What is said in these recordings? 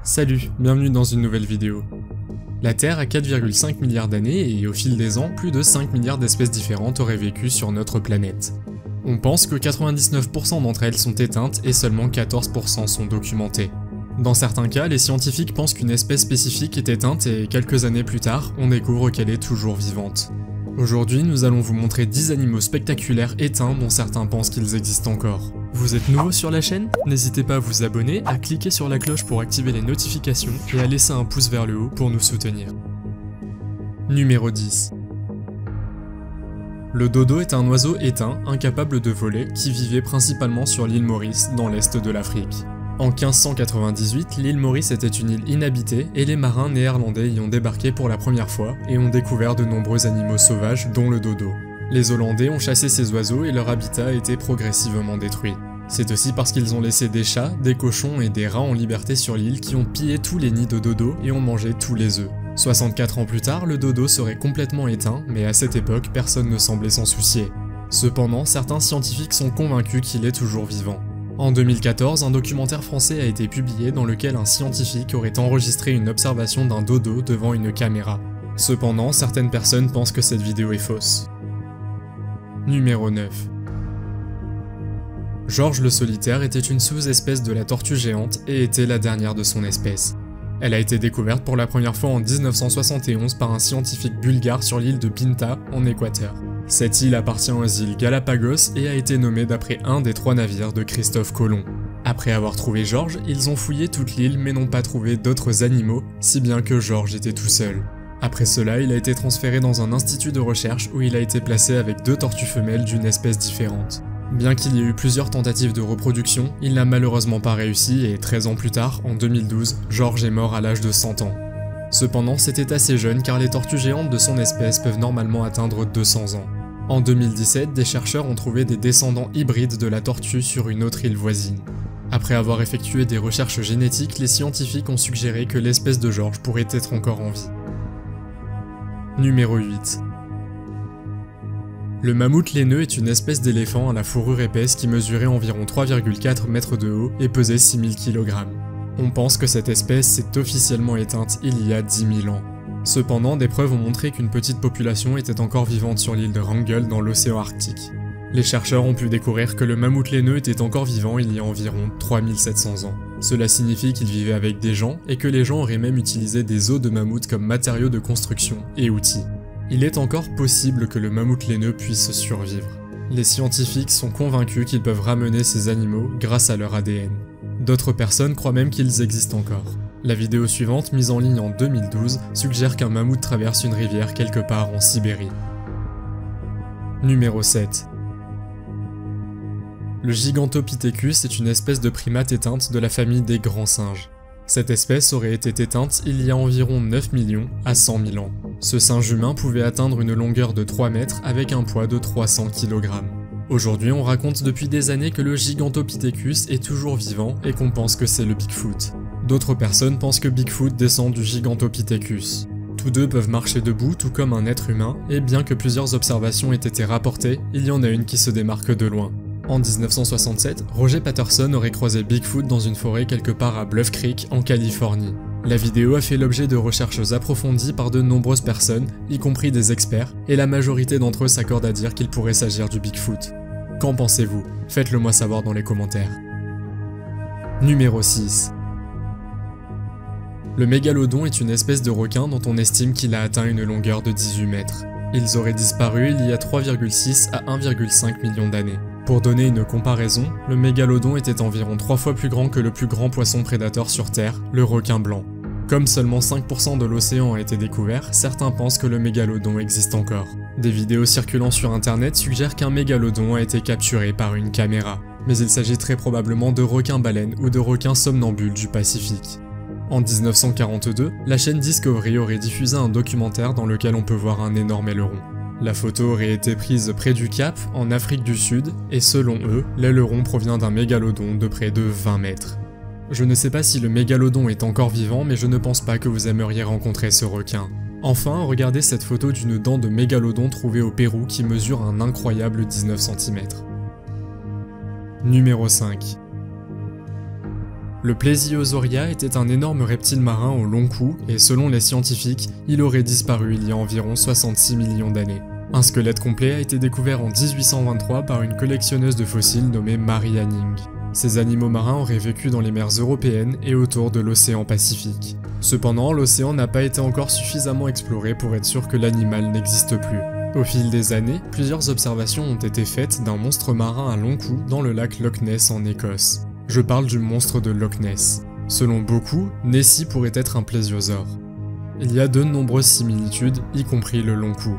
Salut, bienvenue dans une nouvelle vidéo. La Terre a 4,5 milliards d'années et au fil des ans, plus de 5 milliards d'espèces différentes auraient vécu sur notre planète. On pense que 99% d'entre elles sont éteintes et seulement 14% sont documentées. Dans certains cas, les scientifiques pensent qu'une espèce spécifique est éteinte et quelques années plus tard, on découvre qu'elle est toujours vivante. Aujourd'hui, nous allons vous montrer 10 animaux spectaculaires éteints dont certains pensent qu'ils existent encore. Vous êtes nouveau sur la chaîne? N'hésitez pas à vous abonner, à cliquer sur la cloche pour activer les notifications et à laisser un pouce vers le haut pour nous soutenir. Numéro 10. Le dodo est un oiseau éteint, incapable de voler, qui vivait principalement sur l'île Maurice, dans l'est de l'Afrique. En 1598, l'île Maurice était une île inhabitée et les marins néerlandais y ont débarqué pour la première fois et ont découvert de nombreux animaux sauvages, dont le dodo. Les Hollandais ont chassé ces oiseaux et leur habitat a été progressivement détruit. C'est aussi parce qu'ils ont laissé des chats, des cochons et des rats en liberté sur l'île qui ont pillé tous les nids de dodo et ont mangé tous les œufs. 64 ans plus tard, le dodo serait complètement éteint, mais à cette époque, personne ne semblait s'en soucier. Cependant, certains scientifiques sont convaincus qu'il est toujours vivant. En 2014, un documentaire français a été publié dans lequel un scientifique aurait enregistré une observation d'un dodo devant une caméra. Cependant, certaines personnes pensent que cette vidéo est fausse. Numéro 9. George le solitaire était une sous-espèce de la tortue géante et était la dernière de son espèce. Elle a été découverte pour la première fois en 1971 par un scientifique bulgare sur l'île de Pinta, en Équateur. Cette île appartient aux îles Galapagos et a été nommée d'après un des 3 navires de Christophe Colomb. Après avoir trouvé George, ils ont fouillé toute l'île mais n'ont pas trouvé d'autres animaux, si bien que George était tout seul. Après cela, il a été transféré dans un institut de recherche où il a été placé avec 2 tortues femelles d'une espèce différente. Bien qu'il y ait eu plusieurs tentatives de reproduction, il n'a malheureusement pas réussi et 13 ans plus tard, en 2012, George est mort à l'âge de 100 ans. Cependant, c'était assez jeune car les tortues géantes de son espèce peuvent normalement atteindre 200 ans. En 2017, des chercheurs ont trouvé des descendants hybrides de la tortue sur une autre île voisine. Après avoir effectué des recherches génétiques, les scientifiques ont suggéré que l'espèce de George pourrait être encore en vie. Numéro 8. Le mammouth laineux est une espèce d'éléphant à la fourrure épaisse qui mesurait environ 3,4 mètres de haut et pesait 6000 kg. On pense que cette espèce s'est officiellement éteinte il y a 10 000 ans. Cependant, des preuves ont montré qu'une petite population était encore vivante sur l'île de Wrangel dans l'océan Arctique. Les chercheurs ont pu découvrir que le mammouth laineux était encore vivant il y a environ 3700 ans. Cela signifie qu'il vivait avec des gens et que les gens auraient même utilisé des os de mammouth comme matériaux de construction et outils. Il est encore possible que le mammouth laineux puisse survivre. Les scientifiques sont convaincus qu'ils peuvent ramener ces animaux grâce à leur ADN. D'autres personnes croient même qu'ils existent encore. La vidéo suivante, mise en ligne en 2012, suggère qu'un mammouth traverse une rivière quelque part en Sibérie. Numéro 7. Le Gigantopithecus est une espèce de primate éteinte de la famille des grands singes. Cette espèce aurait été éteinte il y a environ 9 millions à 100 000 ans. Ce singe humain pouvait atteindre une longueur de 3 mètres avec un poids de 300 kg. Aujourd'hui, on raconte depuis des années que le Gigantopithecus est toujours vivant et qu'on pense que c'est le Bigfoot. D'autres personnes pensent que Bigfoot descend du Gigantopithecus. Tous deux peuvent marcher debout tout comme un être humain, et bien que plusieurs observations aient été rapportées, il y en a une qui se démarque de loin. En 1967, Roger Patterson aurait croisé Bigfoot dans une forêt quelque part à Bluff Creek, en Californie. La vidéo a fait l'objet de recherches approfondies par de nombreuses personnes, y compris des experts, et la majorité d'entre eux s'accordent à dire qu'il pourrait s'agir du Bigfoot. Qu'en pensez-vous? Faites-le moi savoir dans les commentaires. Numéro 6. Le mégalodon est une espèce de requin dont on estime qu'il a atteint une longueur de 18 mètres. Ils auraient disparu il y a 3,6 à 1,5 million d'années. Pour donner une comparaison, le mégalodon était environ 3 fois plus grand que le plus grand poisson prédateur sur Terre, le requin blanc. Comme seulement 5% de l'océan a été découvert, certains pensent que le mégalodon existe encore. Des vidéos circulant sur internet suggèrent qu'un mégalodon a été capturé par une caméra, mais il s'agit très probablement de requins-baleines ou de requins somnambules du Pacifique. En 1942, la chaîne Discovery aurait diffusé un documentaire dans lequel on peut voir un énorme aileron. La photo aurait été prise près du Cap, en Afrique du Sud, et selon eux, l'aileron provient d'un mégalodon de près de 20 mètres. Je ne sais pas si le mégalodon est encore vivant, mais je ne pense pas que vous aimeriez rencontrer ce requin. Enfin, regardez cette photo d'une dent de mégalodon trouvée au Pérou qui mesure un incroyable 19 cm. Numéro 5. Le Plesiosauria était un énorme reptile marin au long cou et selon les scientifiques, il aurait disparu il y a environ 66 millions d'années. Un squelette complet a été découvert en 1823 par une collectionneuse de fossiles nommée Mary Anning. Ces animaux marins auraient vécu dans les mers européennes et autour de l'océan Pacifique. Cependant, l'océan n'a pas été encore suffisamment exploré pour être sûr que l'animal n'existe plus. Au fil des années, plusieurs observations ont été faites d'un monstre marin à long cou dans le lac Loch Ness en Écosse. Je parle du monstre de Loch Ness. Selon beaucoup, Nessie pourrait être un plésiosaure. Il y a de nombreuses similitudes, y compris le long cou.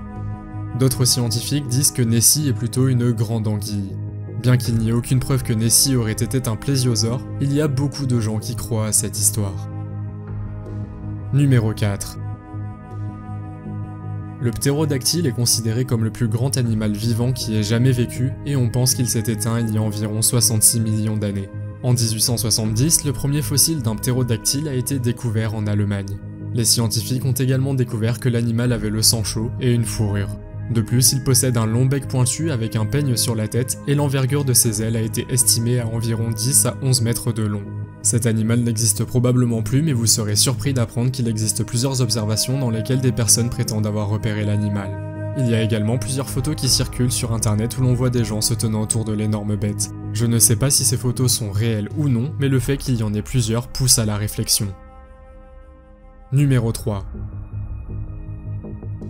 D'autres scientifiques disent que Nessie est plutôt une grande anguille. Bien qu'il n'y ait aucune preuve que Nessie aurait été un plésiosaure, il y a beaucoup de gens qui croient à cette histoire. Numéro 4. Le ptérodactyle est considéré comme le plus grand animal vivant qui ait jamais vécu et on pense qu'il s'est éteint il y a environ 66 millions d'années. En 1870, le premier fossile d'un ptérodactyle a été découvert en Allemagne. Les scientifiques ont également découvert que l'animal avait le sang chaud et une fourrure. De plus, il possède un long bec pointu avec un peigne sur la tête et l'envergure de ses ailes a été estimée à environ 10 à 11 mètres de long. Cet animal n'existe probablement plus, mais vous serez surpris d'apprendre qu'il existe plusieurs observations dans lesquelles des personnes prétendent avoir repéré l'animal. Il y a également plusieurs photos qui circulent sur internet où l'on voit des gens se tenant autour de l'énorme bête. Je ne sais pas si ces photos sont réelles ou non, mais le fait qu'il y en ait plusieurs pousse à la réflexion. Numéro 3.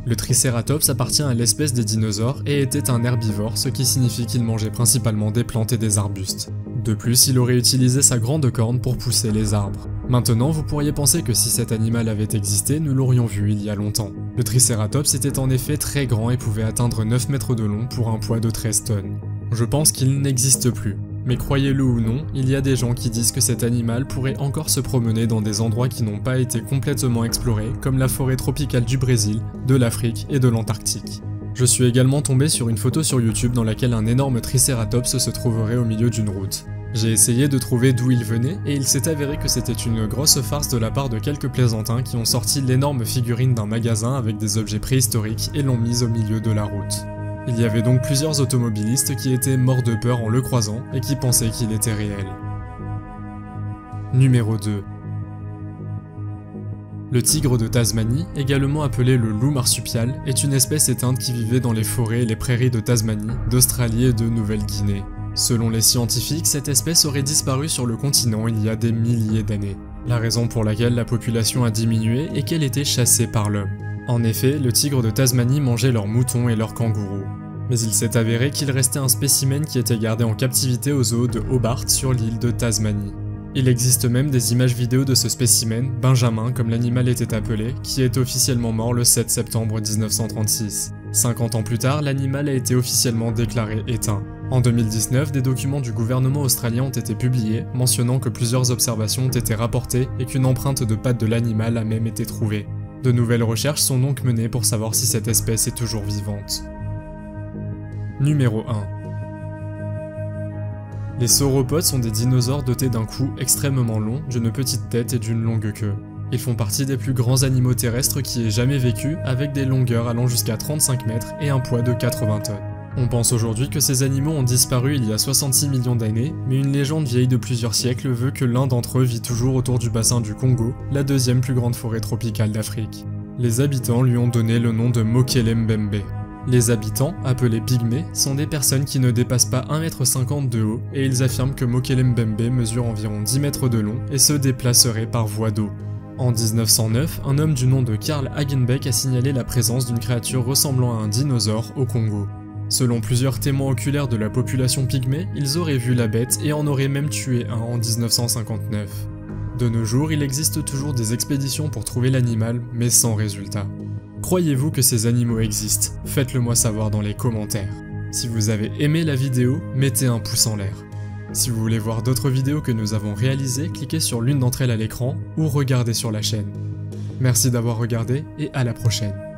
Le Triceratops appartient à l'espèce des dinosaures et était un herbivore, ce qui signifie qu'il mangeait principalement des plantes et des arbustes. De plus, il aurait utilisé sa grande corne pour pousser les arbres. Maintenant, vous pourriez penser que si cet animal avait existé, nous l'aurions vu il y a longtemps. Le Triceratops était en effet très grand et pouvait atteindre 9 mètres de long pour un poids de 13 tonnes. Je pense qu'il n'existe plus. Mais croyez-le ou non, il y a des gens qui disent que cet animal pourrait encore se promener dans des endroits qui n'ont pas été complètement explorés, comme la forêt tropicale du Brésil, de l'Afrique et de l'Antarctique. Je suis également tombé sur une photo sur YouTube dans laquelle un énorme Triceratops se trouverait au milieu d'une route. J'ai essayé de trouver d'où il venait et il s'est avéré que c'était une grosse farce de la part de quelques plaisantins qui ont sorti l'énorme figurine d'un magasin avec des objets préhistoriques et l'ont mise au milieu de la route. Il y avait donc plusieurs automobilistes qui étaient morts de peur en le croisant et qui pensaient qu'il était réel. Numéro 2. Le tigre de Tasmanie, également appelé le loup marsupial, est une espèce éteinte qui vivait dans les forêts et les prairies de Tasmanie, d'Australie et de Nouvelle-Guinée. Selon les scientifiques, cette espèce aurait disparu sur le continent il y a des milliers d'années. La raison pour laquelle la population a diminué est qu'elle était chassée par l'homme. En effet, le tigre de Tasmanie mangeait leurs moutons et leurs kangourous. Mais il s'est avéré qu'il restait un spécimen qui était gardé en captivité au zoo de Hobart sur l'île de Tasmanie. Il existe même des images vidéo de ce spécimen, Benjamin comme l'animal était appelé, qui est officiellement mort le 7 septembre 1936. 50 ans plus tard, l'animal a été officiellement déclaré éteint. En 2019, des documents du gouvernement australien ont été publiés, mentionnant que plusieurs observations ont été rapportées et qu'une empreinte de patte de l'animal a même été trouvée. De nouvelles recherches sont donc menées pour savoir si cette espèce est toujours vivante. Numéro 1. Les sauropodes sont des dinosaures dotés d'un cou extrêmement long, d'une petite tête et d'une longue queue. Ils font partie des plus grands animaux terrestres qui aient jamais vécu, avec des longueurs allant jusqu'à 35 mètres et un poids de 80 tonnes. On pense aujourd'hui que ces animaux ont disparu il y a 66 millions d'années, mais une légende vieille de plusieurs siècles veut que l'un d'entre eux vit toujours autour du bassin du Congo, la deuxième plus grande forêt tropicale d'Afrique. Les habitants lui ont donné le nom de Mokele Mbembe. Les habitants, appelés pygmées, sont des personnes qui ne dépassent pas 1,50 m de haut et ils affirment que Mokele Mbembe mesure environ 10 mètres de long et se déplacerait par voie d'eau. En 1909, un homme du nom de Karl Hagenbeck a signalé la présence d'une créature ressemblant à un dinosaure au Congo. Selon plusieurs témoins oculaires de la population pygmée, ils auraient vu la bête et en auraient même tué un en 1959. De nos jours, il existe toujours des expéditions pour trouver l'animal, mais sans résultat. Croyez-vous que ces animaux existent? Faites-le moi savoir dans les commentaires. Si vous avez aimé la vidéo, mettez un pouce en l'air. Si vous voulez voir d'autres vidéos que nous avons réalisées, cliquez sur l'une d'entre elles à l'écran ou regardez sur la chaîne. Merci d'avoir regardé et à la prochaine.